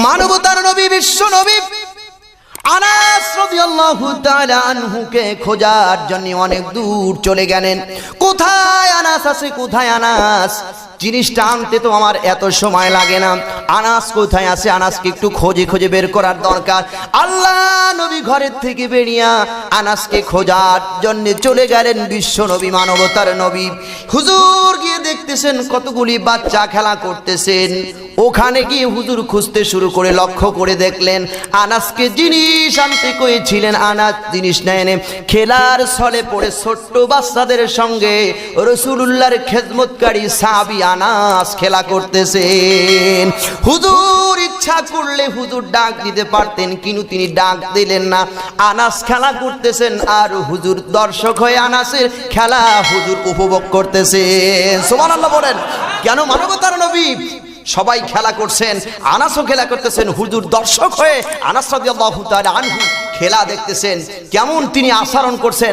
মানবতার নবী, বিশ্ব নবী আনাস রাদিয়াল্লাহু তাআলা আনহুকে খোঁজার জন্য অনেক দূর চলে গেলেন। কোথায় আনাস আছে, কোথায় আনাস? জিনিসটা আনতে তো আমার এত সময় লাগে না। আনাস কোথায় আছে, আনাসকে একটু খোঁজে খুঁজে বের করার দরকার। আল্লাহ নবী ঘরের থেকে বেরিয়ে আনাসকে খোঁজার জন্য চলে গেলেন। বিশ্ব নবী, মানবতার নবী হুজুর গিয়ে দেখতেছেন কতগুলি বাচ্চা খেলা করতেছেন। ওখানে গিয়ে হুজুর খুঁজতে শুরু করে লক্ষ্য করে দেখলেন আনাসকে জিনিস আনতে কইছিলেন, আনাস জিনিস না এনে খেলার ছলে পড়ে ছোট্ট বাচ্চাদের সঙ্গে রাসূলুল্লাহর খেদমতকারী সাহাবী আনাস খেলা করতেছেন। হুজুর ইচ্ছা করলে হুজুর ডাক দিতে পারতেন, কিন্তু তিনি ডাক দিলেন না। আনাস খেলা করতেছেন আর হুজুর দর্শক হয়ে আনাসের খেলা হুজুর উপভোগ করতেছেন। সুবহানাল্লাহ বলেন। কেন? মানবতার নবী সবাই খেলা করছেন, আনাসও খেলা করতেছেন, হুজুর দর্শক হয়ে আনাস রাদিয়াল্লাহু তাআলা আনহু খেলা দেখতেছেন। কেমন তিনি আচরণ করছেন।